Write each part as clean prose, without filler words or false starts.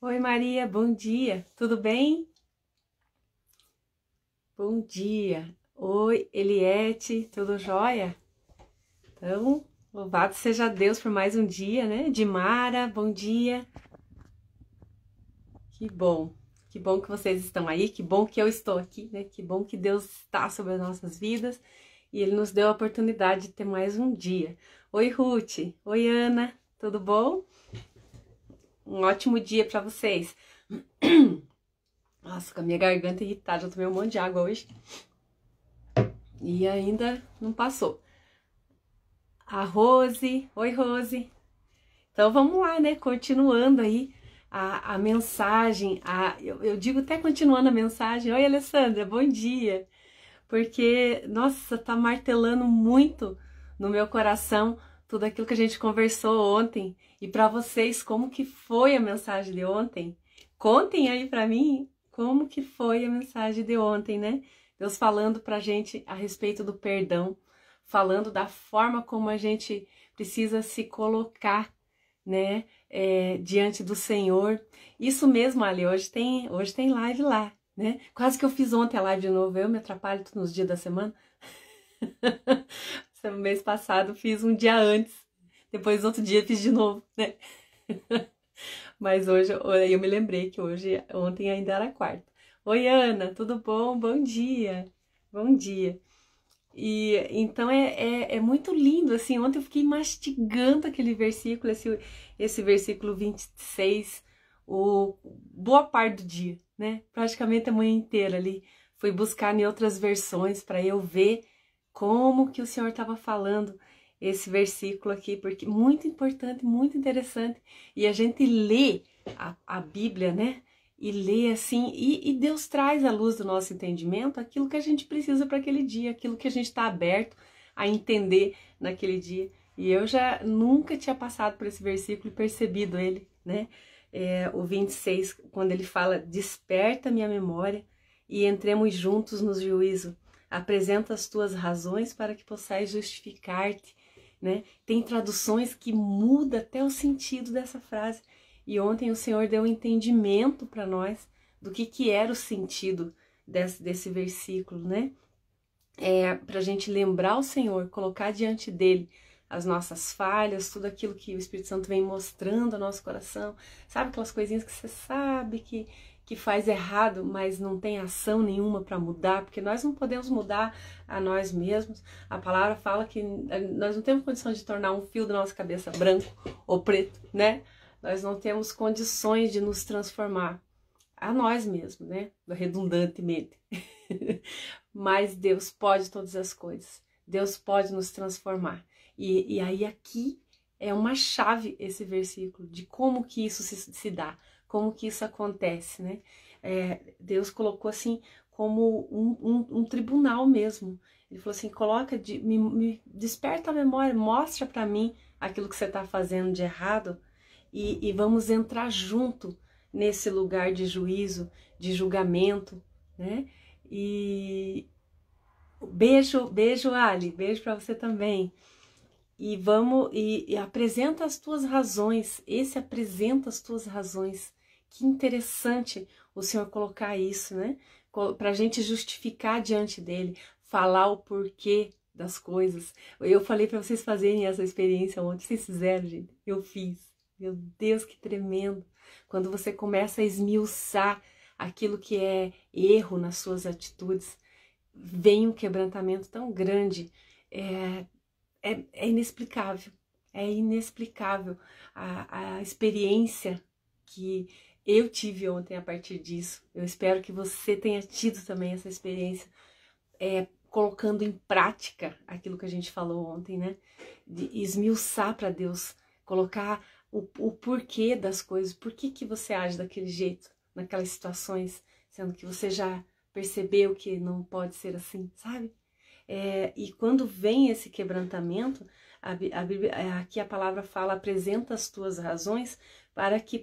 Oi, Maria, bom dia, tudo bem? Bom dia. Oi, Eliette, tudo jóia? Então, louvado seja Deus por mais um dia, né? Dimara, bom dia. Que bom que vocês estão aí, que bom que eu estou aqui, né? Que bom que Deus está sobre as nossas vidas e Ele nos deu a oportunidade de ter mais um dia. Oi, Ruth. Oi, Ana, tudo bom? Um ótimo dia para vocês. Nossa, com a minha garganta irritada, eu tomei um monte de água hoje e ainda não passou. A Rose, oi Rose. Então vamos lá, né? Continuando aí a mensagem, eu digo até continuando a mensagem. Oi, Alessandra, bom dia. Porque, nossa, tá martelando muito no meu coração tudo aquilo que a gente conversou ontem. E para vocês, como que foi a mensagem de ontem? Contem aí para mim como que foi a mensagem de ontem, né? Deus falando pra gente a respeito do perdão, falando da forma como a gente precisa se colocar, né, diante do Senhor. Isso mesmo, Ali, hoje tem live lá, né? Quase que eu fiz ontem a live de novo, eu me atrapalho nos dias da semana. No mês passado fiz um dia antes, depois outro dia fiz de novo, né? Mas hoje eu me lembrei que ontem ainda era quarta. Oi, Ana, tudo bom? Bom dia. Bom dia. E então é muito lindo, assim, ontem eu fiquei mastigando aquele versículo, esse versículo 26, boa parte do dia, né? Praticamente a manhã inteira ali. Fui buscar em outras versões para eu ver como que o Senhor estava falando esse versículo aqui, porque muito importante, muito interessante. E a gente lê a Bíblia, né? E lê assim, e Deus traz à luz do nosso entendimento aquilo que a gente precisa para aquele dia, aquilo que a gente está aberto a entender naquele dia. E eu já nunca tinha passado por esse versículo e percebido ele, né? O 26, quando ele fala, desperta minha memória e entremos juntos no juízo. Apresenta as tuas razões para que possais justificar-te, né? Tem traduções que mudam até o sentido dessa frase. E ontem o Senhor deu um entendimento para nós do que era o sentido desse versículo, né? Para a gente lembrar o Senhor, colocar diante dele as nossas falhas, tudo aquilo que o Espírito Santo vem mostrando ao nosso coração. Sabe aquelas coisinhas que você sabe que faz errado, mas não tem ação nenhuma para mudar, porque nós não podemos mudar a nós mesmos. A palavra fala que nós não temos condição de tornar um fio da nossa cabeça branco ou preto, né? Nós não temos condições de nos transformar a nós mesmos, né? Redundantemente. Mas Deus pode todas as coisas. Deus pode nos transformar. E aí aqui é uma chave esse versículo de como que isso se dá, como que isso acontece, né? Deus colocou assim como um tribunal mesmo. Ele falou assim, me desperta a memória, mostra para mim aquilo que você está fazendo de errado e vamos entrar junto nesse lugar de juízo, de julgamento, né? E beijo, Ali, beijo para você também. E vamos e apresenta as tuas razões. Esse apresenta as tuas razões. Que interessante o Senhor colocar isso, né? Para a gente justificar diante dele, falar o porquê das coisas. Eu falei para vocês fazerem essa experiência ontem. Vocês fizeram, gente? Eu fiz. Meu Deus, que tremendo! Quando você começa a esmiuçar aquilo que é erro nas suas atitudes, vem um quebrantamento tão grande. É inexplicável. É inexplicável a experiência que eu tive ontem a partir disso. Eu espero que você tenha tido também essa experiência, colocando em prática aquilo que a gente falou ontem, né? De esmiuçar para Deus, colocar o porquê das coisas, por que você age daquele jeito, naquelas situações, sendo que você já percebeu que não pode ser assim, sabe? E quando vem esse quebrantamento, a Bíblia, aqui a palavra fala, apresenta as tuas razões para que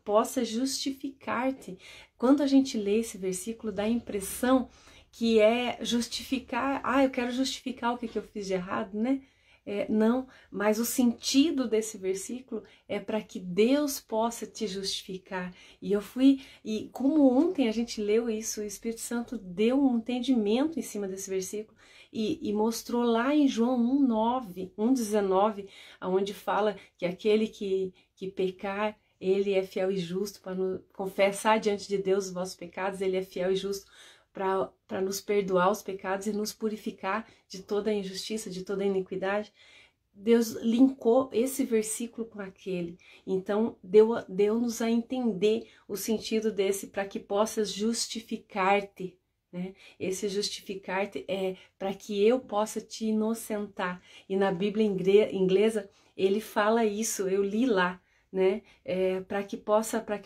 possa justificar-te. Quando a gente lê esse versículo, dá a impressão que é justificar, eu quero justificar o que eu fiz de errado, né? Não, mas o sentido desse versículo é para que Deus possa te justificar. E como ontem a gente leu isso, o Espírito Santo deu um entendimento em cima desse versículo e mostrou lá em João 1,19, onde fala que aquele que pecar, ele é fiel e justo para confessar diante de Deus os vossos pecados, ele é fiel e justo para nos perdoar os pecados e nos purificar de toda a injustiça, de toda a iniquidade. Deus linkou esse versículo com aquele. Então, deu-nos a entender o sentido desse, para que possas justificar-te. Né? Esse justificar-te é para que eu possa te inocentar. E na Bíblia inglesa, ele fala isso, eu li lá, né? Para que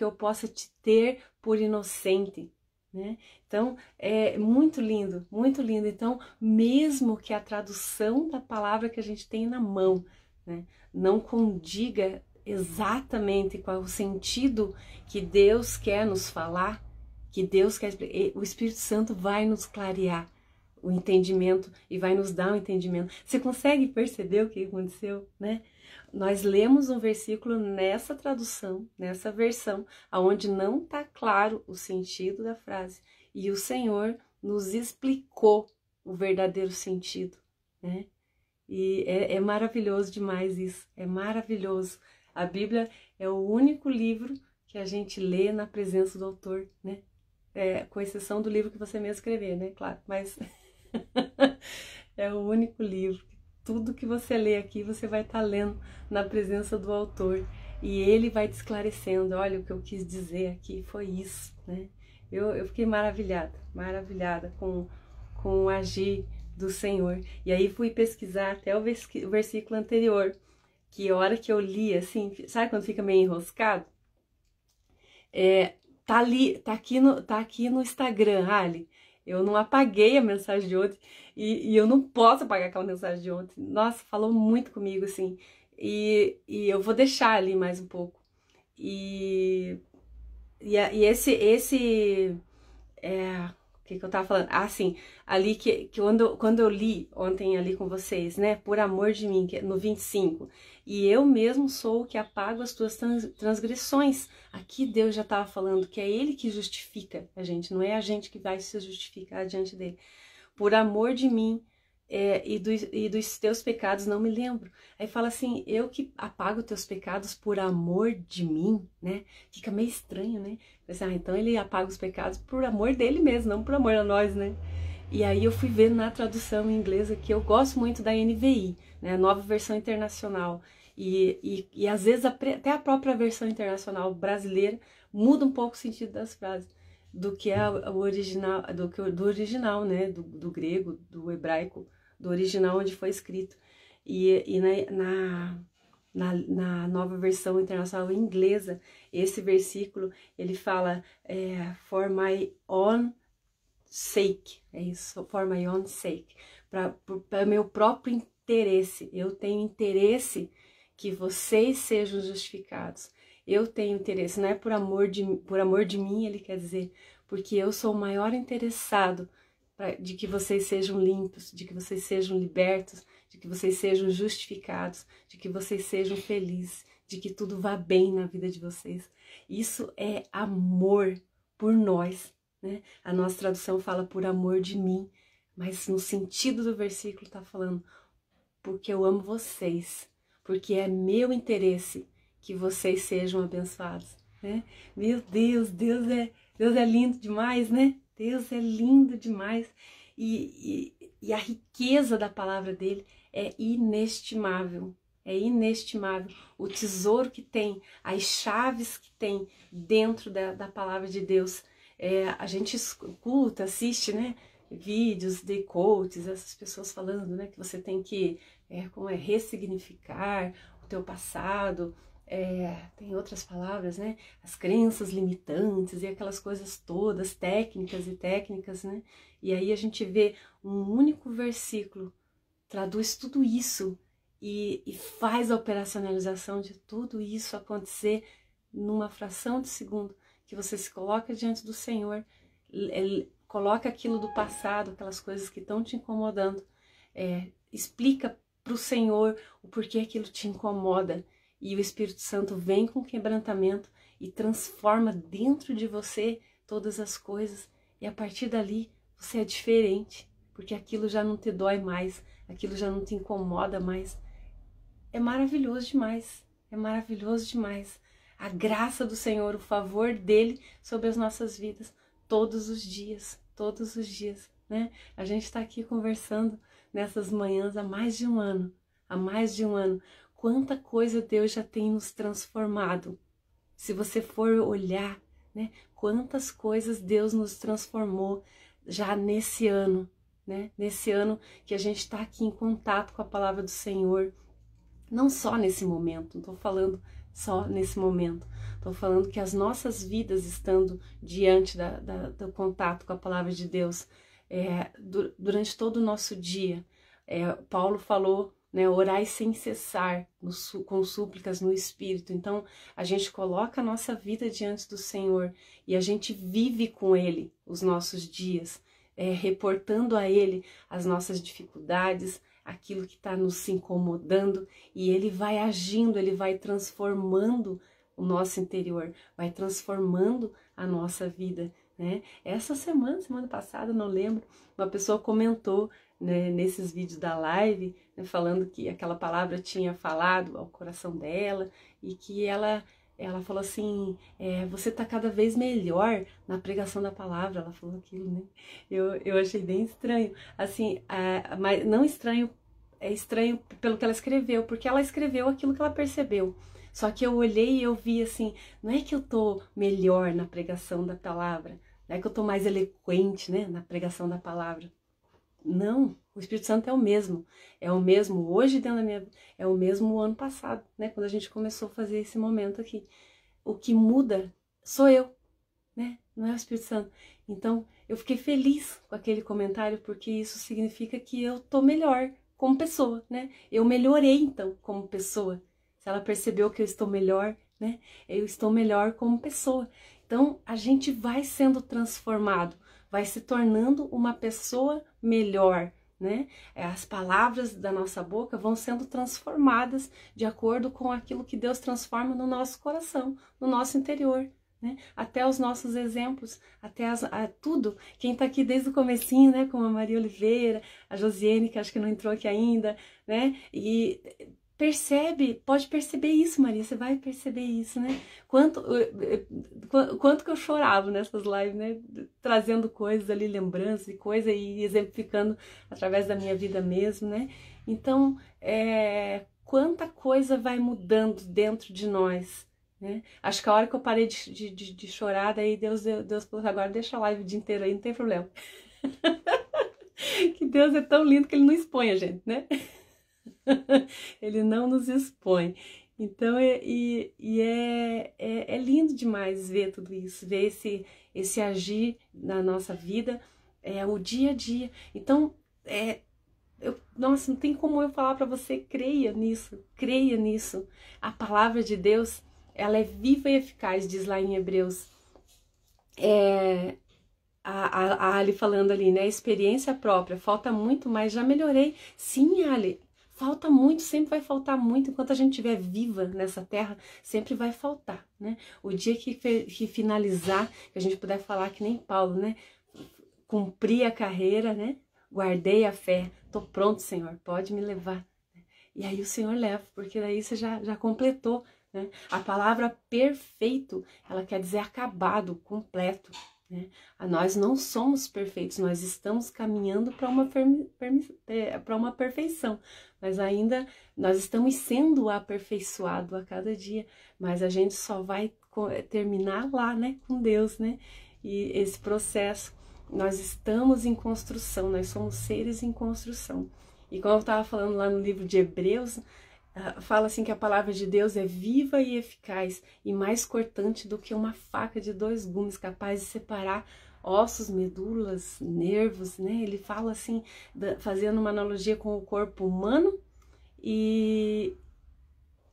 eu possa te ter por inocente. Né? Então, é muito lindo, muito lindo. Então, mesmo que a tradução da palavra que a gente tem na mão, né, não condiga exatamente qual é o sentido que Deus quer nos falar, que Deus quer, o Espírito Santo vai nos clarear o entendimento e vai nos dar um entendimento. Você consegue perceber o que aconteceu, né? Nós lemos um versículo nessa tradução, nessa versão, onde não está claro o sentido da frase. E o Senhor nos explicou o verdadeiro sentido, né? E é maravilhoso demais isso, é maravilhoso. A Bíblia é o único livro que a gente lê na presença do autor, né? Com exceção do livro que você mesmo escrever, né? Claro, mas é o único livro. Tudo que você lê aqui, você vai estar lendo na presença do autor. E ele vai te esclarecendo, olha, o que eu quis dizer aqui foi isso, né? Eu fiquei maravilhada com o agir do Senhor. E aí fui pesquisar até o versículo anterior, que a hora que eu li, assim, sabe quando fica meio enroscado? Tá aqui no Instagram, Ali. Eu não apaguei a mensagem de ontem e eu não posso apagar aquela mensagem de ontem. Nossa, falou muito comigo, assim. E eu vou deixar ali mais um pouco. O que eu tava falando? Sim, ali que quando eu li ontem ali com vocês, né? Por amor de mim, no 25. E eu mesmo sou o que apago as tuas transgressões. Aqui Deus já estava falando que é Ele que justifica a gente, não é a gente que vai se justificar diante dele. Por amor de mim e dos teus pecados não me lembro. Aí fala assim, eu que apago teus pecados por amor de mim, né? Fica meio estranho, né? Então ele apaga os pecados por amor dele mesmo, não por amor a nós, né? E aí eu fui ver na tradução inglesa, que eu gosto muito da NVI, né? A Nova Versão Internacional. E às vezes até a própria versão internacional brasileira muda um pouco o sentido das frases do que o original, do original, né? Do grego, do hebraico, do original onde foi escrito. E na nova versão internacional inglesa, esse versículo, ele fala for my own sake, é isso, for my own sake, para meu próprio interesse. Eu tenho interesse que vocês sejam justificados. Eu tenho interesse, não é por amor de mim, ele quer dizer, porque eu sou o maior interessado de que vocês sejam limpos, de que vocês sejam libertos, de que vocês sejam justificados, de que vocês sejam felizes, de que tudo vá bem na vida de vocês. Isso é amor por nós, né? A nossa tradução fala por amor de mim, mas no sentido do versículo está falando porque eu amo vocês, porque é meu interesse que vocês sejam abençoados, né? Meu Deus, Deus é lindo demais, né? Deus é lindo demais e a riqueza da palavra dele é inestimável, o tesouro que tem, as chaves que tem dentro da palavra de Deus. A gente escuta, assiste, né, vídeos de coaches, essas pessoas falando, né, que você tem que ressignificar o teu passado, tem outras palavras, né? As crenças limitantes e aquelas coisas todas, técnicas, né? E aí a gente vê um único versículo, traduz tudo isso e faz a operacionalização de tudo isso acontecer numa fração de segundo, que você se coloca diante do Senhor, coloca aquilo do passado, aquelas coisas que estão te incomodando, explica para o Senhor o porquê aquilo te incomoda, e o Espírito Santo vem com quebrantamento e transforma dentro de você todas as coisas, e a partir dali você é diferente, porque aquilo já não te dói mais, aquilo já não te incomoda mais. É maravilhoso demais, é maravilhoso demais. A graça do Senhor, o favor dele sobre as nossas vidas, todos os dias, né? A gente está aqui conversando nessas manhãs há mais de um ano, Quanta coisa Deus já tem nos transformado. Se você for olhar, né? Quantas coisas Deus nos transformou já nesse ano, né? Nesse ano que a gente está aqui em contato com a palavra do Senhor. Não só nesse momento, não estou falando só nesse momento. Estou falando que as nossas vidas estando diante do contato com a palavra de Deus, durante todo o nosso dia. Paulo falou, né, orai sem cessar, com súplicas no Espírito. Então, a gente coloca a nossa vida diante do Senhor e a gente vive com Ele os nossos dias, reportando a Ele as nossas dificuldades, aquilo que está nos incomodando, e Ele vai agindo, Ele vai transformando o nosso interior, vai transformando a nossa vida, né? Essa semana passada, não lembro, uma pessoa comentou, né, nesses vídeos da live, né, falando que aquela palavra tinha falado ao coração dela, e que ela falou assim, você tá cada vez melhor na pregação da palavra. Ela falou aquilo, né? Eu achei bem estranho, assim, mas não estranho, é estranho pelo que ela escreveu, porque ela escreveu aquilo que ela percebeu. Só que eu olhei e eu vi assim, não é que eu tô melhor na pregação da palavra, não é que eu tô mais eloquente, né, na pregação da palavra. Não, o Espírito Santo é o mesmo hoje dentro da minha vida, é o mesmo ano passado, né, quando a gente começou a fazer esse momento aqui. O que muda sou eu, né, não é o Espírito Santo. Então, eu fiquei feliz com aquele comentário, porque isso significa que eu tô melhor como pessoa, né, eu melhorei então como pessoa. Se ela percebeu que eu estou melhor, né, eu estou melhor como pessoa. Então, a gente vai sendo transformado, vai se tornando uma pessoa melhor, né? As palavras da nossa boca vão sendo transformadas de acordo com aquilo que Deus transforma no nosso coração, no nosso interior, né? Até os nossos exemplos, até tudo. Quem tá aqui desde o comecinho, né? Como a Maria Oliveira, a Josiane, que acho que não entrou aqui ainda, né? E pode perceber isso, Maria, você vai perceber isso, né? Quanto que eu chorava nessas lives, né? Trazendo coisas ali, lembranças e coisa, e exemplificando através da minha vida mesmo, né? Então, quanta coisa vai mudando dentro de nós, né? Acho que a hora que eu parei de chorar, daí Deus falou, agora deixa a live o dia inteiro aí, não tem problema. Que Deus é tão lindo que Ele não expõe a gente, né? Ele não nos expõe. Então, é lindo demais ver tudo isso, ver esse agir na nossa vida, o dia a dia. Então, nossa, não tem como eu falar para você, creia nisso. A palavra de Deus, ela é viva e eficaz, diz lá em Hebreus. A Ali falando ali, né? Experiência própria, falta muito, mas já melhorei. Sim, Ali. Falta muito, sempre vai faltar muito, enquanto a gente estiver viva nessa terra, sempre vai faltar, né? O dia que finalizar, que a gente puder falar que nem Paulo, né? Cumpri a carreira, né? Guardei a fé, tô pronto, Senhor, pode me levar. E aí o Senhor leva, porque daí você já completou, né? A palavra perfeito, ela quer dizer acabado, completo, né? Nós não somos perfeitos, nós estamos caminhando para uma perfeição, mas ainda nós estamos sendo aperfeiçoados a cada dia, mas a gente só vai terminar lá, né, com Deus, né? E esse processo, nós estamos em construção, nós somos seres em construção. E como eu estava falando lá no livro de Hebreus, fala assim que a palavra de Deus é viva e eficaz e mais cortante do que uma faca de 2 gumes, capaz de separar ossos, medulas, nervos, né? Ele fala assim, fazendo uma analogia com o corpo humano. E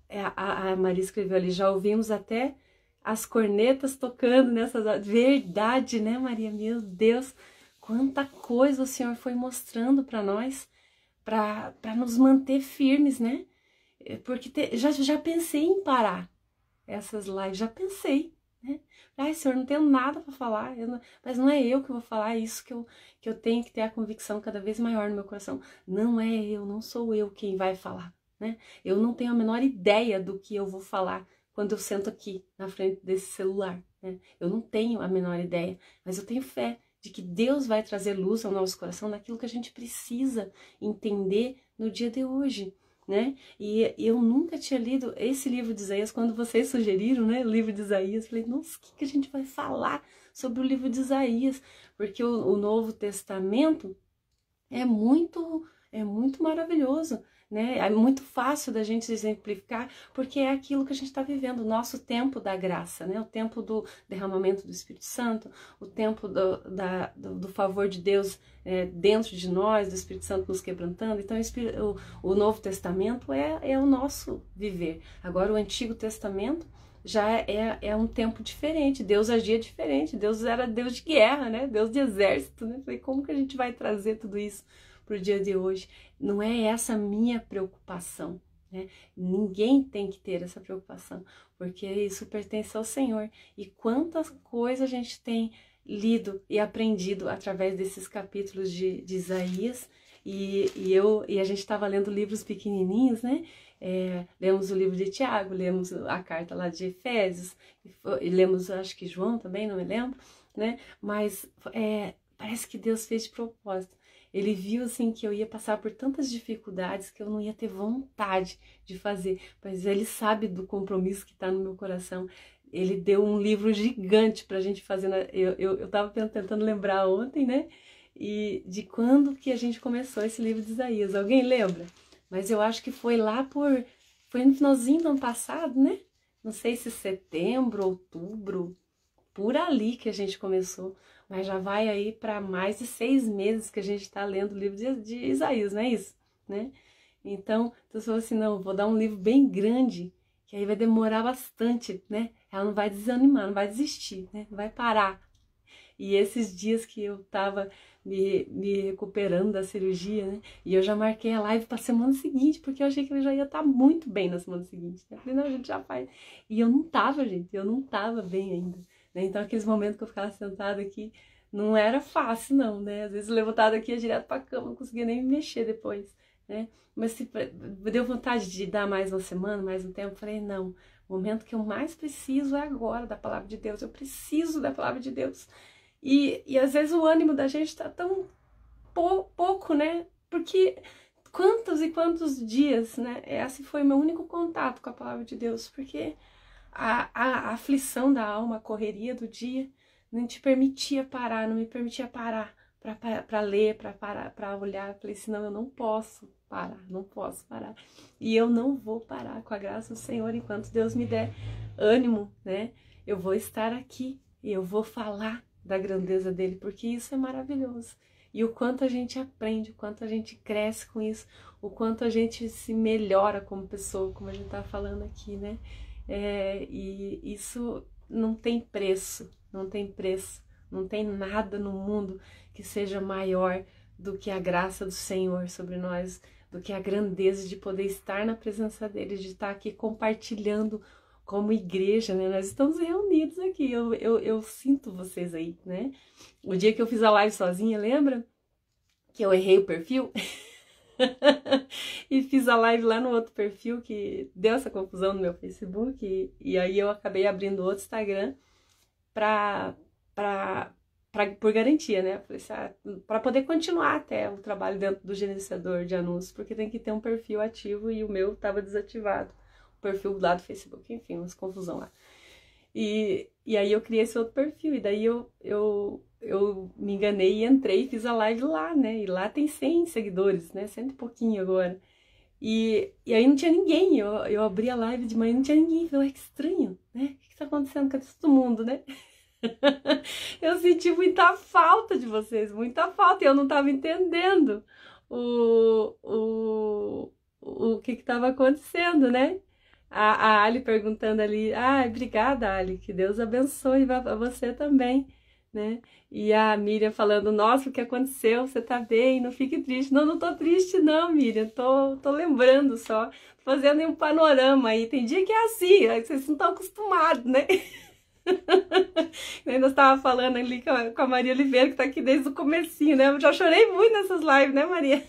a Maria escreveu ali, já ouvimos até as cornetas tocando nessas horas. Verdade, né, Maria? Meu Deus, quanta coisa o Senhor foi mostrando para nós, para nos manter firmes, né? Porque já pensei em parar essas lives, já pensei, né? Ai, Senhor, não tenho nada para falar, mas não é eu que vou falar, é isso que eu tenho que ter a convicção cada vez maior no meu coração. Não é eu, não sou eu quem vai falar, né? Eu não tenho a menor ideia do que eu vou falar quando eu sento aqui na frente desse celular, né? Eu não tenho a menor ideia, mas eu tenho fé de que Deus vai trazer luz ao nosso coração naquilo que a gente precisa entender no dia de hoje, né? E eu nunca tinha lido esse livro de Isaías. Quando vocês sugeriram, né, o livro de Isaías, falei, nossa, o que a gente vai falar sobre o livro de Isaías? Porque o Novo Testamento é muito maravilhoso, né? É muito fácil da gente exemplificar, porque é aquilo que a gente está vivendo, o nosso tempo da graça, né? O tempo do derramamento do Espírito Santo, o tempo do favor de Deus dentro de nós, do Espírito Santo nos quebrantando. Então, o Novo Testamento é o nosso viver. Agora, o Antigo Testamento já é um tempo diferente, Deus agia diferente, Deus era Deus de guerra, né? Deus de exército, né? Falei, como que a gente vai trazer tudo isso para o dia de hoje? Não é essa a minha preocupação, né? Ninguém tem que ter essa preocupação, porque isso pertence ao Senhor. E quantas coisas a gente tem lido e aprendido através desses capítulos de Isaías, e a gente estava lendo livros pequenininhos, né? Lemos o livro de Tiago, lemos a carta lá de Efésios, e lemos, acho que João também, não me lembro, né? Mas parece que Deus fez de propósito. Ele viu assim que eu ia passar por tantas dificuldades que eu não ia ter vontade de fazer, mas ele sabe do compromisso que está no meu coração. Ele deu um livro gigante para a gente fazer. Eu estava tentando lembrar ontem, né? E de quando que a gente começou esse livro de Isaías. Alguém lembra? Mas eu acho que foi foi no finalzinho do ano passado, né? Não sei se setembro, outubro, por ali que a gente começou. Mas já vai aí para mais de 6 meses que a gente está lendo o livro de Isaías, não é isso? Né? Então, você falou assim, não, vou dar um livro bem grande, que aí vai demorar bastante, né? Ela não vai desanimar, não vai desistir, né? Vai parar. E esses dias que eu tava me recuperando da cirurgia, né? E eu já marquei a live pra semana seguinte, porque eu achei que eu já ia estar muito bem na semana seguinte. Né? Eu falei, não, a gente já faz. E eu não tava, gente, eu não tava bem ainda. Né? Então, aqueles momentos que eu ficava sentada aqui, não era fácil, não, né? Às vezes, levantada aqui, ia direto pra cama, não conseguia nem me mexer depois, né? Mas se deu vontade de dar mais uma semana, mais um tempo, eu falei, não, o momento que eu mais preciso é agora da palavra de Deus, eu preciso da palavra de Deus. E às vezes o ânimo da gente tá tão pouco, né? Porque quantos e quantos dias, né? Esse foi meu único contato com a palavra de Deus, porque a aflição da alma, a correria do dia, não te permitia parar, não me permitia parar para ler, para olhar. Eu falei assim, não, eu não posso parar, não posso parar. E eu não vou parar, com a graça do Senhor, enquanto Deus me der ânimo, né? Eu vou estar aqui e eu vou falar da grandeza dele, porque isso é maravilhoso. E o quanto a gente aprende, o quanto a gente cresce com isso, o quanto a gente se melhora como pessoa, como a gente tá falando aqui, né? E isso não tem preço, não tem preço, não tem nada no mundo que seja maior do que a graça do Senhor sobre nós, do que a grandeza de poder estar na presença dele, de estar aqui compartilhando como igreja, né? Nós estamos reunidos aqui, eu sinto vocês aí, né? O dia que eu fiz a live sozinha, lembra? Que eu errei o perfil? E fiz a live lá no outro perfil, que deu essa confusão no meu Facebook, e aí eu acabei abrindo outro Instagram por garantia, né? Para poder continuar até o trabalho dentro do gerenciador de anúncios, porque tem que ter um perfil ativo e o meu estava desativado. Perfil lá do Facebook, enfim, umas confusão lá. E aí eu criei esse outro perfil, e daí eu me enganei e entrei e fiz a live lá, né? E lá tem 100 seguidores, né? 100 e pouquinho agora. E aí não tinha ninguém, eu abri a live de manhã e não tinha ninguém, eu falei, que estranho, né? O que tá acontecendo? Cadê todo mundo, né? Eu senti muita falta de vocês, muita falta, e eu não tava entendendo o, o, o que estava acontecendo, né? A Ali perguntando ali, obrigada, Ali, que Deus abençoe a você também, né? E a Miriam falando, nossa, o que aconteceu? Você tá bem? Não fique triste. Não, não tô triste não, Miriam, tô lembrando só, tô fazendo um panorama aí. Tem dia que é assim, vocês não estão acostumados, né? Eu ainda estava falando ali com a Maria Oliveira, que tá aqui desde o comecinho, né? Eu já chorei muito nessas lives, né, Maria?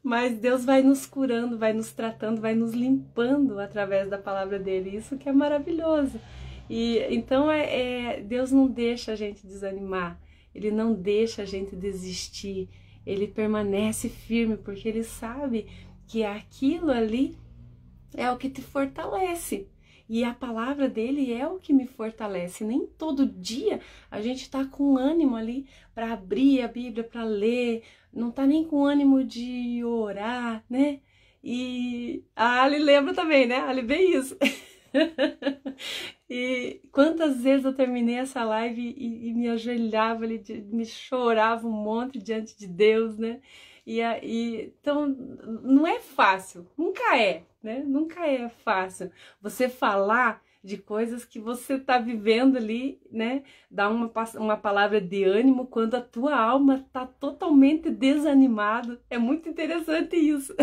Mas Deus vai nos curando, vai nos tratando, vai nos limpando através da palavra dele. Isso que é maravilhoso. E então Deus não deixa a gente desanimar, ele não deixa a gente desistir, ele permanece firme, porque ele sabe que aquilo ali é o que te fortalece. E a palavra dele é o que me fortalece. Nem todo dia a gente tá com ânimo ali para abrir a Bíblia, para ler, não tá nem com ânimo de orar, né? E a Ali lembra também, né? A Ali bem isso. E quantas vezes eu terminei essa live e me ajoelhava ali, me chorava um monte diante de Deus, né? Então, não é fácil, nunca é, né? Nunca é fácil você falar de coisas que você tá vivendo ali, né? Dar uma palavra de ânimo quando a tua alma tá totalmente desanimada. É muito interessante isso.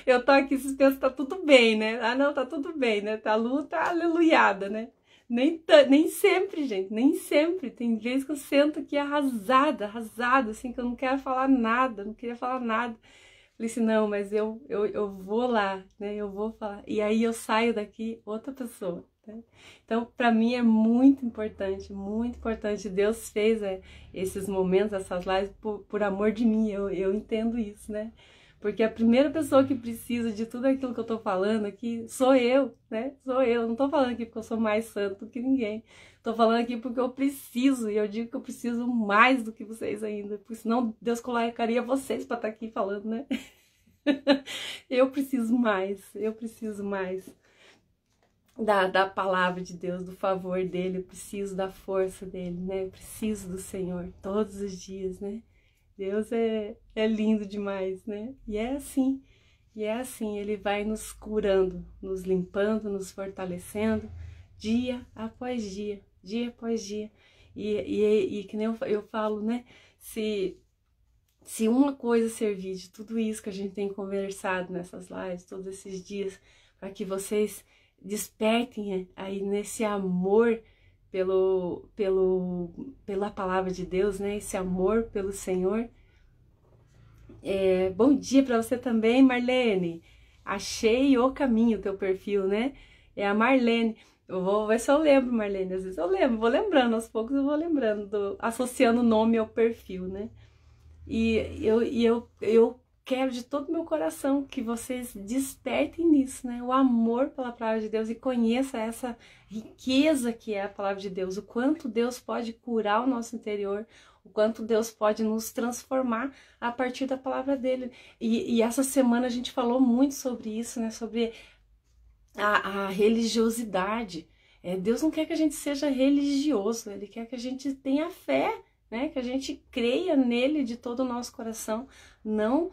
Eu tô aqui suspensa, tá tudo bem, né? Ah, não, tá tudo bem, né? Tá luta, aleluiada, né? Nem sempre, gente, nem sempre. Tem vezes que eu sento aqui arrasada, assim, que eu não quero falar nada, não queria falar nada. Falei assim, não, mas eu vou lá, né? Eu vou falar. E aí eu saio daqui outra pessoa, né? Então, para mim é muito importante, muito importante. Deus fez esses momentos, essas lives, por amor de mim, eu entendo isso, né? Porque a primeira pessoa que precisa de tudo aquilo que eu tô falando aqui sou eu, né? Sou eu. Não tô falando aqui porque eu sou mais santo do que ninguém. Tô falando aqui porque eu preciso, e eu digo que eu preciso mais do que vocês ainda, porque senão Deus colocaria vocês para estar aqui falando, né? Eu preciso mais da palavra de Deus, do favor dele, eu preciso da força dele, né? Eu preciso do Senhor todos os dias, né? Deus é lindo demais, né? E é assim, ele vai nos curando, nos limpando, nos fortalecendo, dia após dia, dia após dia. E que nem eu falo, né? Se uma coisa servir de tudo isso que a gente tem conversado nessas lives, todos esses dias, para que vocês despertem aí nesse amor pela palavra de Deus, né? Esse amor pelo Senhor. Bom dia para você também, Marlene. Achei o caminho, teu perfil, né? É a Marlene. Eu vou ver se eu lembro, Marlene. Às vezes eu lembro, vou lembrando, aos poucos eu vou lembrando, associando o nome ao perfil, né? E eu quero de todo o meu coração que vocês despertem nisso, né? O amor pela palavra de Deus e conheça essa riqueza que é a palavra de Deus, o quanto Deus pode curar o nosso interior, o quanto Deus pode nos transformar a partir da palavra dele. E essa semana a gente falou muito sobre isso, né? Sobre a religiosidade. Deus não quer que a gente seja religioso, Ele quer que a gente tenha fé, né? Que a gente creia nele de todo o nosso coração, não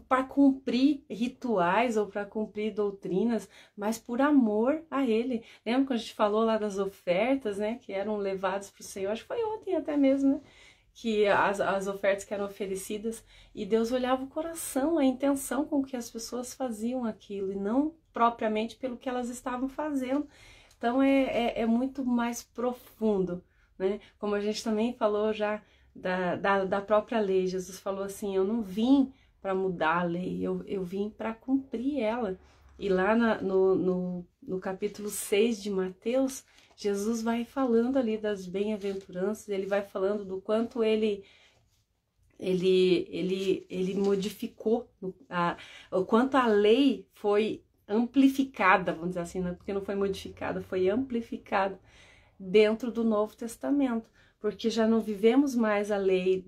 para cumprir rituais ou para cumprir doutrinas, mas por amor a ele. Lembra quando a gente falou lá das ofertas, né? Que eram levadas para o Senhor, acho que foi ontem até mesmo, né? Que as ofertas que eram oferecidas, e Deus olhava o coração, a intenção com que as pessoas faziam aquilo, e não propriamente pelo que elas estavam fazendo. Então é muito mais profundo, né? Como a gente também falou já da própria lei, Jesus falou assim, eu não vim para mudar a lei, eu vim para cumprir ela. E lá no capítulo 6 de Mateus, Jesus vai falando ali das bem-aventuranças, ele vai falando do quanto ele modificou, o quanto a lei foi amplificada, vamos dizer assim, né? Porque não foi modificada, foi amplificada dentro do Novo Testamento, porque já não vivemos mais a lei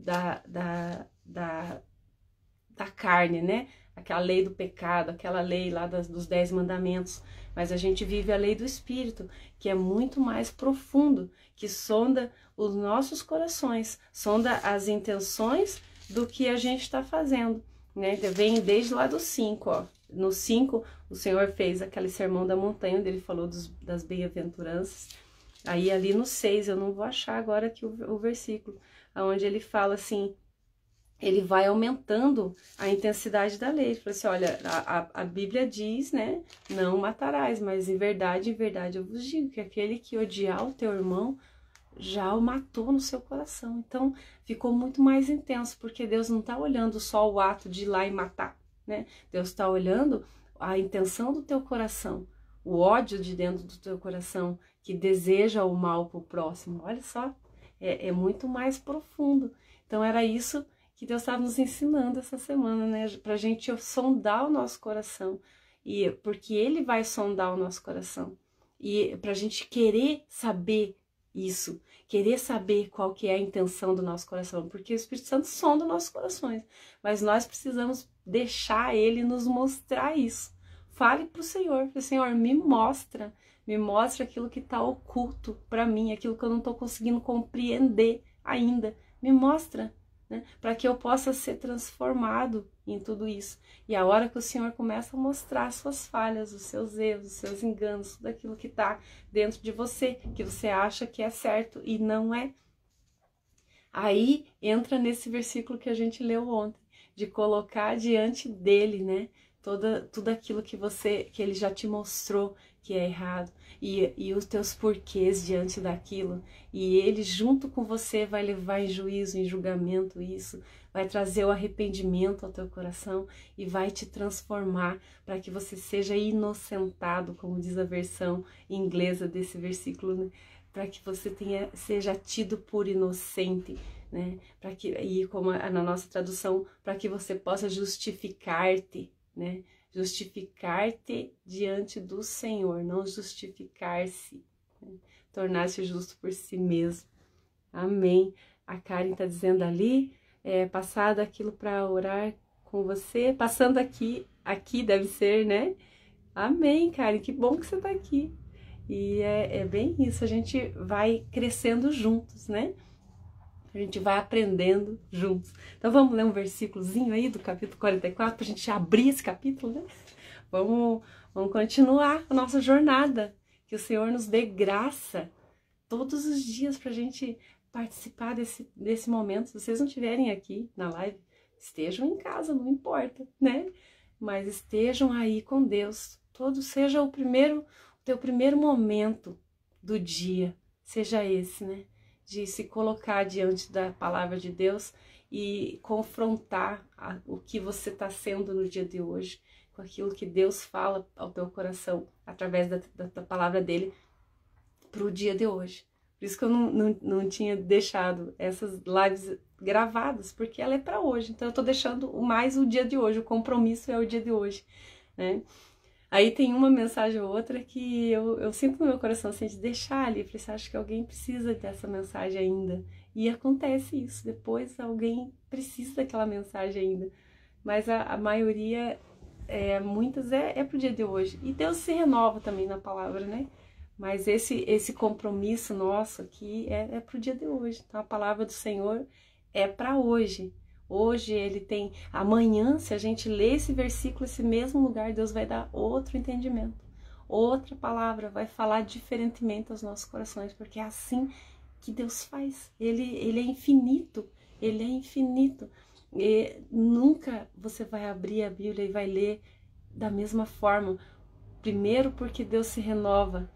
da carne, né? Aquela lei do pecado, aquela lei lá dos 10 mandamentos. Mas a gente vive a lei do Espírito, que é muito mais profundo, que sonda os nossos corações, sonda as intenções do que a gente está fazendo, né? Vem desde lá do 5, ó. No 5, o Senhor fez aquele sermão da montanha, onde ele falou das bem-aventuranças. Aí ali no 6, eu não vou achar agora aqui o versículo, onde ele fala assim, ele vai aumentando a intensidade da lei. Ele fala assim, olha, a Bíblia diz, né, não matarás, mas em verdade eu vos digo que aquele que odiar o teu irmão já o matou no seu coração. Então, ficou muito mais intenso, porque Deus não está olhando só o ato de ir lá e matar, né? Deus está olhando a intenção do teu coração, o ódio de dentro do teu coração, que deseja o mal para o próximo. Olha só, é muito mais profundo. Então, era isso que Deus estava nos ensinando essa semana, né? Pra gente sondar o nosso coração. E porque Ele vai sondar o nosso coração. E pra gente querer saber isso, querer saber qual que é a intenção do nosso coração, porque o Espírito Santo sonda os nossos corações, mas nós precisamos deixar Ele nos mostrar isso. Fale pro Senhor, Senhor, me mostra aquilo que está oculto para mim, aquilo que eu não estou conseguindo compreender ainda, me mostra, né? Para que eu possa ser transformado em tudo isso. E a hora que o Senhor começa a mostrar as suas falhas, os seus erros, os seus enganos, tudo aquilo que está dentro de você, que você acha que é certo e não é, aí entra nesse versículo que a gente leu ontem, de colocar diante dele, né, tudo aquilo que ele já te mostrou que é errado, e os teus porquês diante daquilo, e ele junto com você vai levar em juízo, em julgamento isso, vai trazer o arrependimento ao teu coração e vai te transformar para que você seja inocentado, como diz a versão inglesa desse versículo, né? Para que você seja tido por inocente, né? E como na nossa tradução, para que você possa justificar-te, né? Justificar-te diante do Senhor, não justificar-se, né? Tornar-se justo por si mesmo. Amém. A Karen está dizendo ali, passado aquilo para orar com você, passando aqui deve ser, né? Amém, Karen, que bom que você está aqui. E é bem isso, a gente vai crescendo juntos, né? A gente vai aprendendo juntos. Então vamos ler um versículozinho aí do capítulo 44 para a gente abrir esse capítulo, né? Vamos continuar a nossa jornada. Que o Senhor nos dê graça todos os dias para a gente participar desse momento. Se vocês não estiverem aqui na live, estejam em casa, não importa, né? Mas estejam aí com Deus. Seja o teu primeiro momento do dia, seja esse, né? De se colocar diante da palavra de Deus e confrontar o que você está sendo no dia de hoje, com aquilo que Deus fala ao teu coração, através da palavra dele, para o dia de hoje. Por isso que eu não tinha deixado essas lives gravadas, porque ela é para hoje. Então eu tô deixando mais o dia de hoje, o compromisso é o dia de hoje, né? Aí tem uma mensagem ou outra que eu sinto no meu coração assim, de deixar ali. Eu falei, acho que alguém precisa dessa mensagem ainda. E acontece isso, depois alguém precisa daquela mensagem ainda. Mas a maioria, muitas pro dia de hoje. E Deus se renova também na palavra, né? Mas esse compromisso nosso aqui é pro dia de hoje. Então a palavra do Senhor é para hoje. Hoje ele tem, amanhã, se a gente ler esse versículo, esse mesmo lugar, Deus vai dar outro entendimento, outra palavra, vai falar diferentemente aos nossos corações, porque é assim que Deus faz. Ele é infinito, ele é infinito. E nunca você vai abrir a Bíblia e vai ler da mesma forma. Primeiro, porque Deus se renova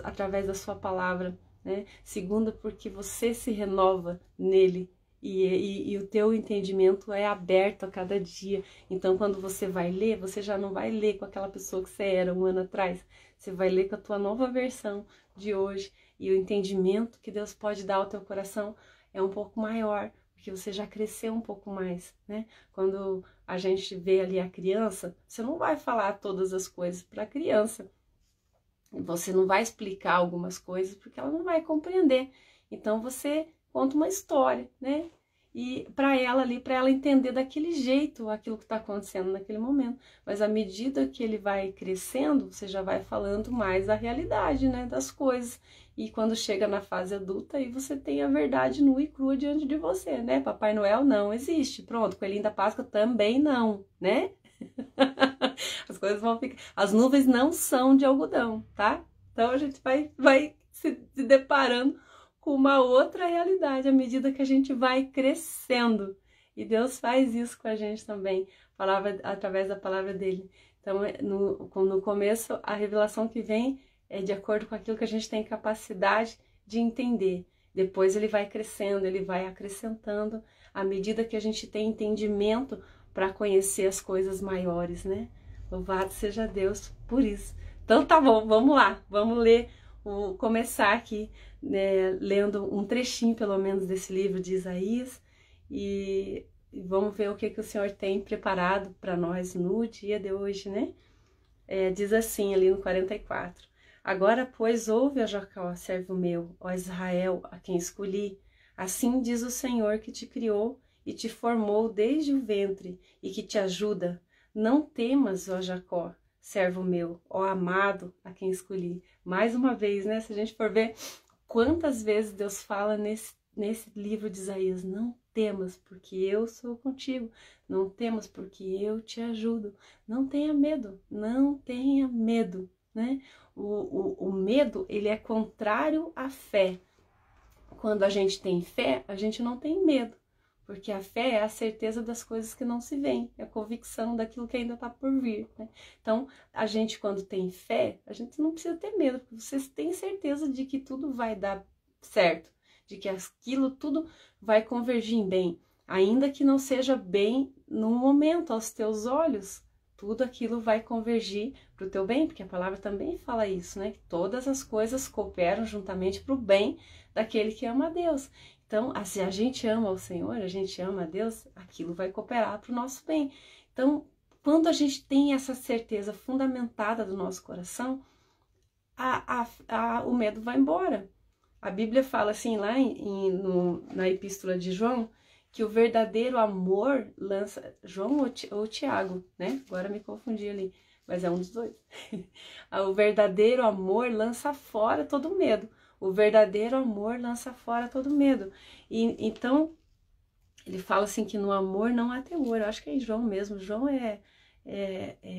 através da sua palavra, né? Segundo, porque você se renova nele. E o teu entendimento é aberto a cada dia. Então, quando você vai ler, você já não vai ler com aquela pessoa que você era um ano atrás. Você vai ler com a tua nova versão de hoje. E o entendimento que Deus pode dar ao teu coração é um pouco maior, porque você já cresceu um pouco mais, né? Quando a gente vê ali a criança, você não vai falar todas as coisas para a criança. Você não vai explicar algumas coisas, porque ela não vai compreender. Então, você conta uma história, né? e para ela ali, para ela entender daquele jeito aquilo que está acontecendo naquele momento. Mas à medida que ele vai crescendo, você já vai falando mais a realidade, né, das coisas. E quando chega na fase adulta, aí você tem a verdade nua e crua diante de você, né? Papai Noel não existe. Pronto, Coelhinho da Páscoa também não, né? As coisas vão ficar... As nuvens não são de algodão, tá? Então a gente vai se deparando com uma outra realidade à medida que a gente vai crescendo. E Deus faz isso com a gente também, através da palavra dele. Então, no começo, a revelação que vem é de acordo com aquilo que a gente tem capacidade de entender. Depois ele vai crescendo, ele vai acrescentando à medida que a gente tem entendimento para conhecer as coisas maiores, né? Louvado seja Deus por isso. Então tá bom, vamos lá, vamos ler, começar aqui, né, lendo um trechinho pelo menos desse livro de Isaías e vamos ver o que o Senhor tem preparado para nós no dia de hoje, né? Diz assim ali no 44. Agora, pois, ouve, ó Jacó, servo meu, ó Israel, a quem escolhi. Assim diz o Senhor que te criou e te formou desde o ventre e que te ajuda. Não temas, ó Jacó, servo meu, ó amado, a quem escolhi. Mais uma vez, né? Se a gente for ver quantas vezes Deus fala nesse livro de Isaías, não temas, porque eu sou contigo. Não temas, porque eu te ajudo. Não tenha medo, não tenha medo, né? O medo, ele é contrário à fé. Quando a gente tem fé, a gente não tem medo, porque a fé é a certeza das coisas que não se veem, é a convicção daquilo que ainda está por vir, né? Então, a gente quando tem fé, a gente não precisa ter medo, porque vocês têm certeza de que tudo vai dar certo, de que aquilo tudo vai convergir em bem, ainda que não seja bem no momento, aos teus olhos, tudo aquilo vai convergir para o teu bem, porque a palavra também fala isso, né? Que todas as coisas cooperam juntamente para o bem daquele que ama a Deus. Então, se a gente ama o Senhor, a gente ama a Deus, aquilo vai cooperar para o nosso bem. Então, quando a gente tem essa certeza fundamentada do nosso coração, o medo vai embora. A Bíblia fala assim, lá na Epístola de João, que o verdadeiro amor lança... João ou Tiago, né? Agora me confundi ali, mas é um dos dois. O verdadeiro amor lança fora todo medo. O verdadeiro amor lança fora todo medo. E então, ele fala assim que no amor não há temor. Eu acho que é em João mesmo. João é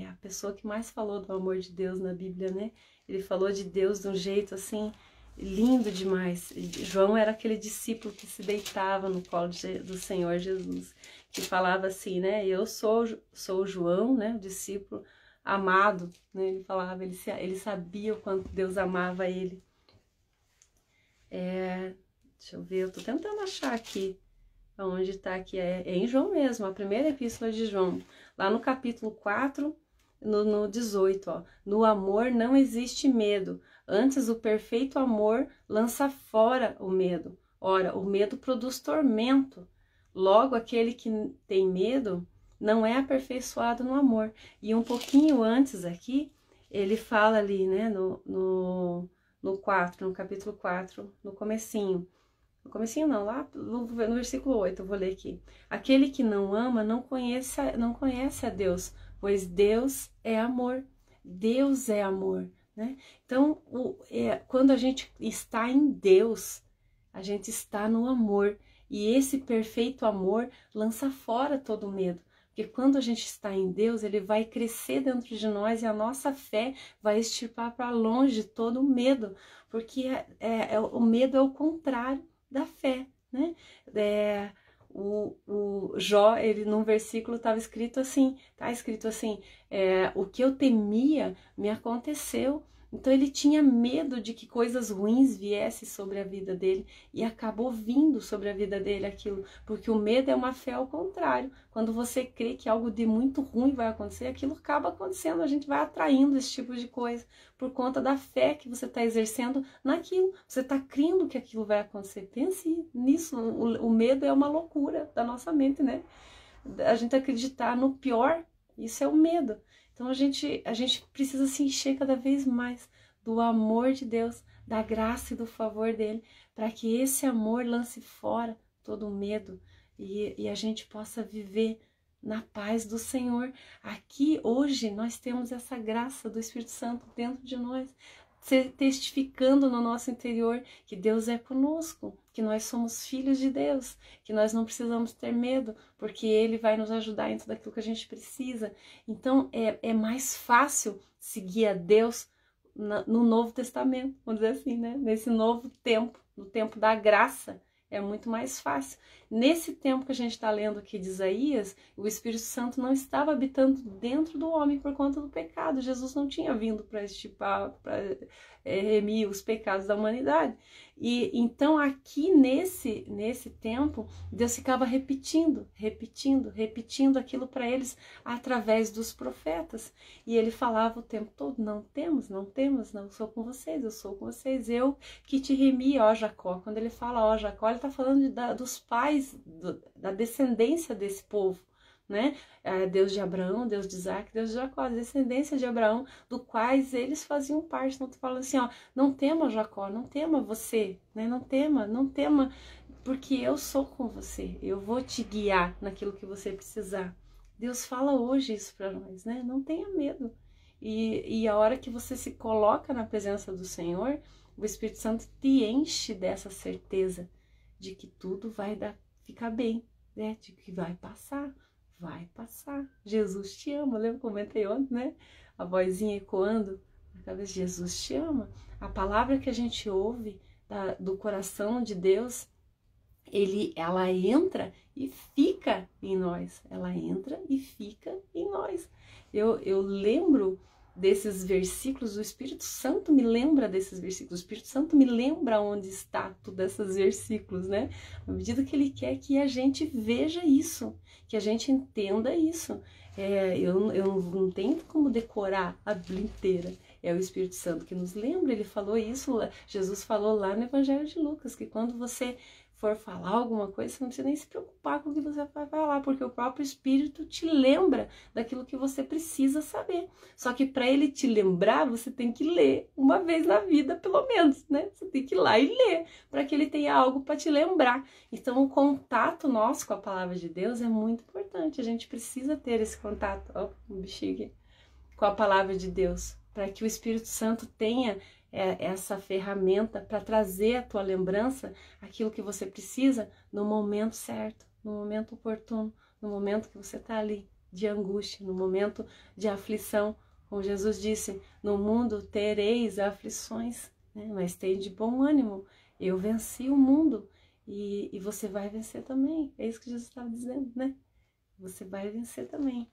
a pessoa que mais falou do amor de Deus na Bíblia, né? Ele falou de Deus de um jeito assim... lindo demais. João era aquele discípulo que se deitava no colo do Senhor Jesus, que falava assim, né? Eu sou João, né? O discípulo amado, né? Ele falava, ele sabia o quanto Deus amava ele. Deixa eu ver, eu tô tentando achar aqui, onde tá aqui, é em João mesmo, a primeira epístola de João, lá no capítulo 4, no 18, ó. No amor não existe medo, antes o perfeito amor lança fora o medo. Ora, o medo produz tormento. Logo, aquele que tem medo não é aperfeiçoado no amor. E um pouquinho antes aqui, ele fala ali, né, no 4, no capítulo 4, no comecinho. No comecinho não, lá no versículo 8, eu vou ler aqui. Aquele que não ama não conhece a Deus, pois Deus é amor. Deus é amor, né? Então, quando a gente está em Deus, a gente está no amor. E esse perfeito amor lança fora todo medo. Porque quando a gente está em Deus, ele vai crescer dentro de nós e a nossa fé vai extirpar para longe todo o medo. Porque o medo é o contrário da fé, né? O Jó, ele num versículo estava escrito assim, o que eu temia me aconteceu. Então ele tinha medo de que coisas ruins viessem sobre a vida dele e acabou vindo sobre a vida dele aquilo, porque o medo é uma fé ao contrário. Quando você crê que algo de muito ruim vai acontecer, aquilo acaba acontecendo, a gente vai atraindo esse tipo de coisa por conta da fé que você está exercendo naquilo, você está crendo que aquilo vai acontecer. Pense nisso, o medo é uma loucura da nossa mente, né? A gente acreditar no pior, isso é o medo. Então a gente precisa se encher cada vez mais do amor de Deus, da graça e do favor dele, para que esse amor lance fora todo o medo. e a gente possa viver na paz do Senhor. Aqui, hoje, nós temos essa graça do Espírito Santo dentro de nós, testificando no nosso interior que Deus é conosco, que nós somos filhos de Deus, que nós não precisamos ter medo, porque Ele vai nos ajudar em tudo aquilo que a gente precisa. Então, é mais fácil seguir a Deus no Novo Testamento, vamos dizer assim, né? Nesse novo tempo, no tempo da graça, é muito mais fácil. Nesse tempo que a gente está lendo aqui de Isaías, o Espírito Santo não estava habitando dentro do homem por conta do pecado. Jesus não tinha vindo para extirpar, para remir os pecados da humanidade. E então aqui nesse tempo, Deus ficava repetindo aquilo para eles através dos profetas. E ele falava o tempo todo: não temos, não sou com vocês, eu sou com vocês, eu que te remi, ó Jacó. Quando ele fala ó Jacó, ele está falando dos pais, da descendência desse povo, né? Deus de Abraão, Deus de Isaac, Deus de Jacó, a descendência de Abraão, do quais eles faziam parte. Não estou falando assim, ó, não tema Jacó, não tema você, né? Não tema, porque eu sou com você, eu vou te guiar naquilo que você precisar. Deus fala hoje isso para nós, né? Não tenha medo. E a hora que você se coloca na presença do Senhor, o Espírito Santo te enche dessa certeza de que tudo vai ficar bem, né? De que vai passar. Jesus te ama. Eu lembro, comentei ontem, né? A vozinha ecoando na cabeça: Jesus te ama. A palavra que a gente ouve do coração de Deus, ela entra e fica em nós. Ela entra e fica em nós. Eu lembro desses versículos, o Espírito Santo me lembra desses versículos, o Espírito Santo me lembra onde está todos esses versículos, né? À medida que Ele quer que a gente veja isso, que a gente entenda isso. Eu não tenho como decorar a Bíblia inteira, é o Espírito Santo que nos lembra. Ele falou isso, Jesus falou lá no Evangelho de Lucas, que quando você for falar alguma coisa, você não precisa nem se preocupar com o que você vai falar, porque o próprio Espírito te lembra daquilo que você precisa saber. Só que para ele te lembrar, você tem que ler uma vez na vida, pelo menos, né? Você tem que ir lá e ler, para que ele tenha algo para te lembrar. Então, o contato nosso com a palavra de Deus é muito importante. A gente precisa ter esse contato, ó, um bichinho aqui, com a palavra de Deus, para que o Espírito Santo tenha essa ferramenta para trazer à tua lembrança aquilo que você precisa no momento certo, no momento oportuno, no momento que você está ali de angústia, no momento de aflição. Como Jesus disse: no mundo tereis aflições, né? Mas tem de bom ânimo, eu venci o mundo, e você vai vencer também. É isso que Jesus estava dizendo, né? Você vai vencer também.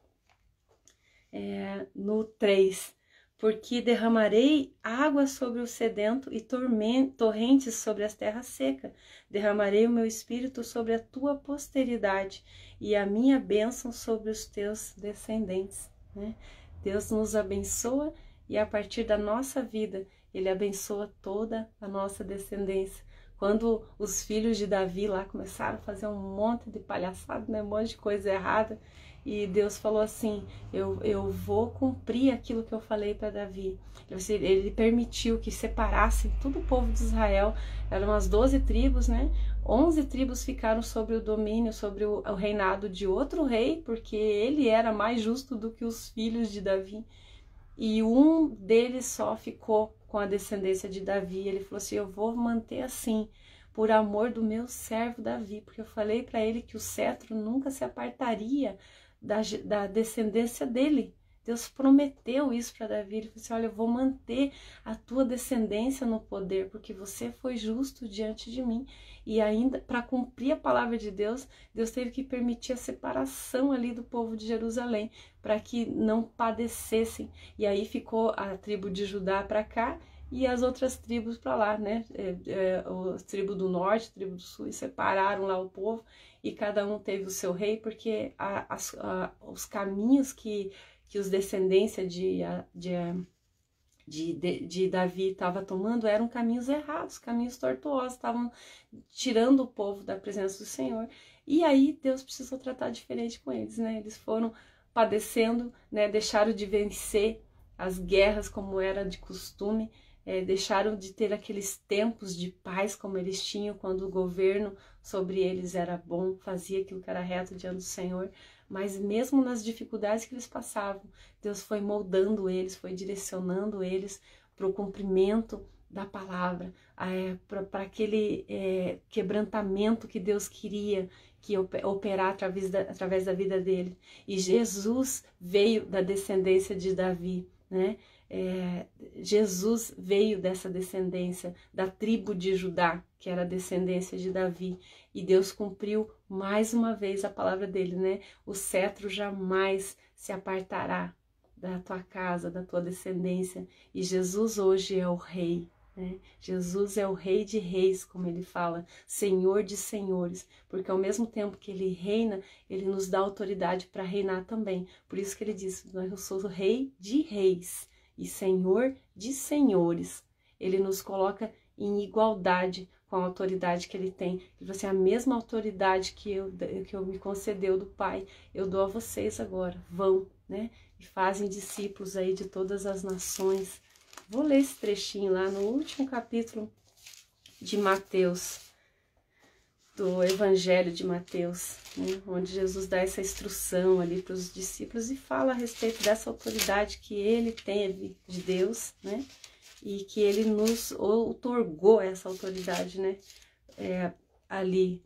No 3, porque derramarei água sobre o sedento e torrentes sobre as terras secas. Derramarei o meu espírito sobre a tua posteridade e a minha bênção sobre os teus descendentes, né? Deus nos abençoa, e a partir da nossa vida, Ele abençoa toda a nossa descendência. Quando os filhos de Davi lá começaram a fazer um monte de palhaçada, né? Um monte de coisa errada, e Deus falou assim: eu vou cumprir aquilo que eu falei para Davi. Ele permitiu que separassem todo o povo de Israel. Eram umas 12 tribos, né? 11 tribos ficaram sobre o domínio, sobre o reinado de outro rei, porque ele era mais justo do que os filhos de Davi. E um deles só ficou com a descendência de Davi. Ele falou assim: eu vou manter assim, por amor do meu servo Davi, porque eu falei para ele que o cetro nunca se apartaria da descendência dele. Deus prometeu isso para Davi. Ele falou assim: olha, eu vou manter a tua descendência no poder, porque você foi justo diante de mim. E ainda, para cumprir a palavra de Deus, Deus teve que permitir a separação ali do povo de Jerusalém, para que não padecessem. E aí ficou a tribo de Judá para cá e as outras tribos para lá, né? A tribo do norte, a tribo do sul, e separaram lá o povo, e cada um teve o seu rei, porque os caminhos que os descendência de Davi estava tomando eram caminhos errados, caminhos tortuosos, estavam tirando o povo da presença do Senhor. E aí Deus precisou tratar diferente com eles, né? Eles foram padecendo, né? Deixaram de vencer as guerras como era de costume, deixaram de ter aqueles tempos de paz como eles tinham quando o governo sobre eles era bom, fazia aquilo que era reto diante do Senhor. Mas mesmo nas dificuldades que eles passavam, Deus foi moldando eles, foi direcionando eles para o cumprimento da palavra, para aquele quebrantamento que Deus queria que operar através da vida dele. E Jesus veio da descendência de Davi, né? Jesus veio dessa descendência, da tribo de Judá, que era a descendência de Davi, e Deus cumpriu mais uma vez a palavra dele, né? O cetro jamais se apartará da tua casa, da tua descendência, e Jesus hoje é o rei, né? Jesus é o rei de reis, como ele fala, senhor de senhores, porque ao mesmo tempo que ele reina, ele nos dá autoridade para reinar também. Por isso que ele diz, eu sou o rei de reis e senhor de senhores. Ele nos coloca em igualdade com a autoridade que ele tem. E você, a mesma autoridade que eu me concedeu do Pai, eu dou a vocês agora. Vão, né? E fazem discípulos aí de todas as nações. Vou ler esse trechinho lá no último capítulo de Mateus, do Evangelho de Mateus, né? Onde Jesus dá essa instrução ali para os discípulos e fala a respeito dessa autoridade que ele teve de Deus, né? E que ele nos outorgou essa autoridade, né? Ali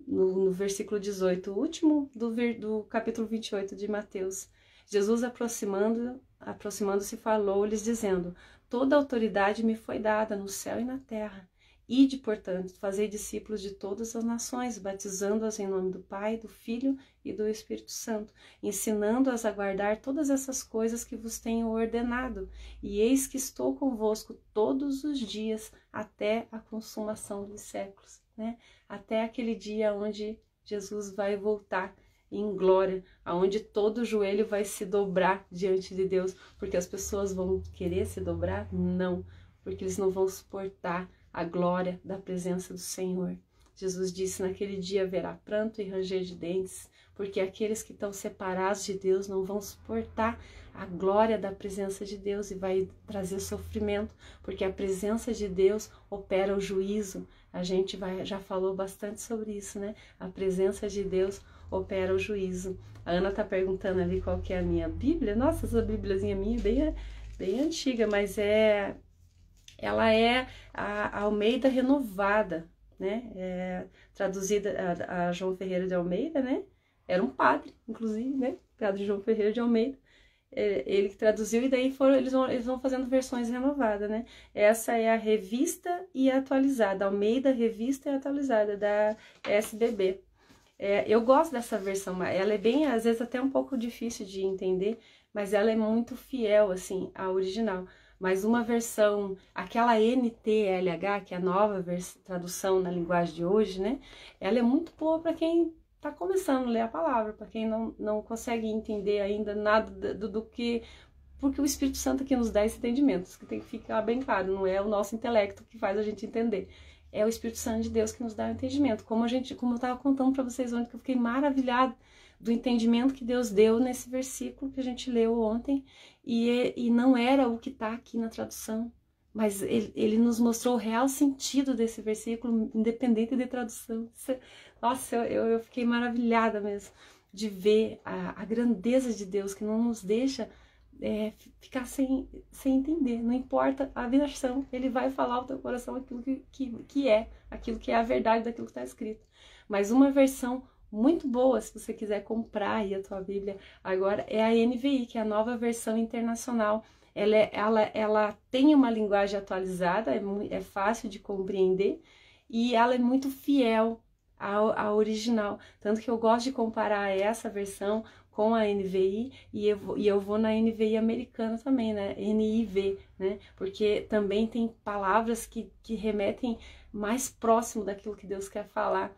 no versículo 18, o último do capítulo 28 de Mateus. Jesus aproximando-se falou-lhes dizendo, toda autoridade me foi dada no céu e na terra. Ide, portanto, fazei discípulos de todas as nações, batizando-as em nome do Pai, do Filho e do Espírito Santo, ensinando-as a guardar todas essas coisas que vos tenho ordenado. E eis que estou convosco todos os dias até a consumação dos séculos, né? Até aquele dia onde Jesus vai voltar em glória, aonde todo joelho vai se dobrar diante de Deus, porque as pessoas vão querer se dobrar? Não, porque eles não vão suportar a glória da presença do Senhor. Jesus disse, naquele dia haverá pranto e ranger de dentes, porque aqueles que estão separados de Deus não vão suportar a glória da presença de Deus e vai trazer sofrimento, porque a presença de Deus opera o juízo. A gente já falou bastante sobre isso, né? A presença de Deus opera o juízo. A Ana tá perguntando ali qual que é a minha Bíblia. Nossa, essa Bíbliazinha minha é bem antiga, mas ela é a Almeida renovada, né? Traduzida a João Ferreira de Almeida, né? Era um padre, inclusive, né? Padre João Ferreira de Almeida. Ele que traduziu, e daí eles vão fazendo versões renovadas, né? Essa é a revista e atualizada, Almeida Revista e Atualizada, da SBB. Eu gosto dessa versão, ela é bem, às vezes até um pouco difícil de entender, mas ela é muito fiel, assim, à original. Mas uma versão, aquela NTLH, que é a nova tradução na linguagem de hoje, né? Ela é muito boa para quem está começando a ler a palavra, para quem não consegue entender ainda nada do que... Porque o Espírito Santo que nos dá esse entendimento, isso que tem que ficar bem claro, não é o nosso intelecto que faz a gente entender. É o Espírito Santo de Deus que nos dá o entendimento. Como eu estava contando para vocês ontem, que eu fiquei maravilhada do entendimento que Deus deu nesse versículo que a gente leu ontem, e não era o que está aqui na tradução, mas ele nos mostrou o real sentido desse versículo, independente de tradução. Nossa, eu fiquei maravilhada mesmo de ver a grandeza de Deus, que não nos deixa ficar sem entender, não importa a versão, ele vai falar ao teu coração aquilo que é a verdade daquilo que está escrito. Mas uma versão muito boa, se você quiser comprar aí a tua Bíblia agora, é a NVI, que é a nova versão internacional. Ela tem uma linguagem atualizada, é fácil de compreender, e ela é muito fiel à original, tanto que eu gosto de comparar essa versão com a NVI, e eu vou na NVI americana também, né? NIV, né? Porque também tem palavras que remetem mais próximo daquilo que Deus quer falar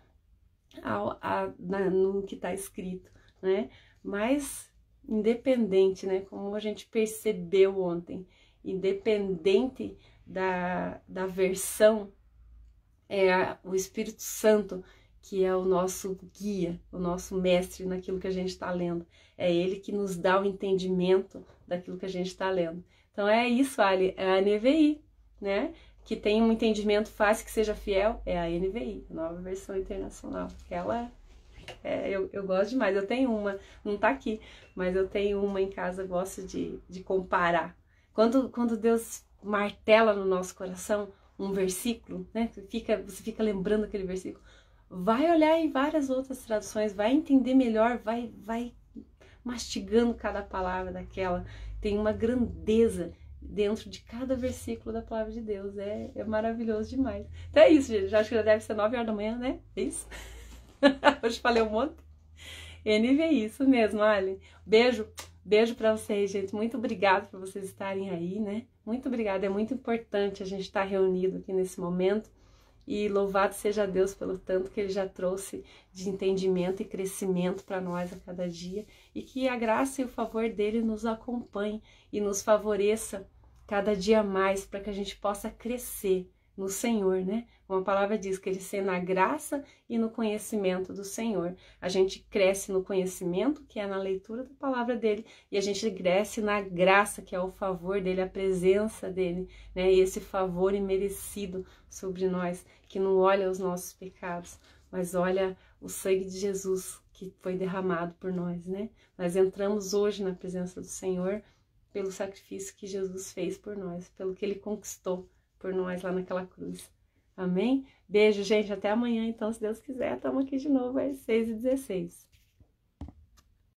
no que está escrito, né? Mas independente, né? Como a gente percebeu ontem, independente da versão, é o Espírito Santo que é o nosso guia, o nosso mestre naquilo que a gente está lendo. É ele que nos dá o entendimento daquilo que a gente está lendo. Então, Então é isso, Ali, é a NVI, né? Que tem um entendimento fácil, que seja fiel, é a NVI, a Nova Versão Internacional. Ela, eu gosto demais. Eu tenho uma, não tá aqui, mas eu tenho uma em casa, gosto de comparar. Quando Deus martela no nosso coração um versículo, né? Você fica lembrando aquele versículo. Vai olhar em várias outras traduções, vai entender melhor, vai mastigando cada palavra daquela. Tem uma grandeza dentro de cada versículo da palavra de Deus. É maravilhoso demais. Então é isso, gente. Já acho que já deve ser 9 horas da manhã, né? É isso? Hoje falei um monte. NVI, isso mesmo, Ali. Beijo pra vocês, gente. Muito obrigada por vocês estarem aí, né? Muito obrigada. É muito importante a gente estar reunido aqui nesse momento. E louvado seja Deus pelo tanto que Ele já trouxe de entendimento e crescimento para nós a cada dia. E que a graça e o favor dEle nos acompanhe e nos favoreça cada dia mais para que a gente possa crescer no Senhor, né? Como a palavra diz, crescer na graça e no conhecimento do Senhor. A gente cresce no conhecimento, que é na leitura da palavra dEle, e a gente cresce na graça, que é o favor dEle, a presença dEle, né? E esse favor imerecido sobre nós, que não olha os nossos pecados, mas olha o sangue de Jesus que foi derramado por nós, né? Nós entramos hoje na presença do Senhor pelo sacrifício que Jesus fez por nós, pelo que Ele conquistou por nós lá naquela cruz. Amém? Beijo, gente. Até amanhã, então, se Deus quiser. Estamos aqui de novo às 6h16.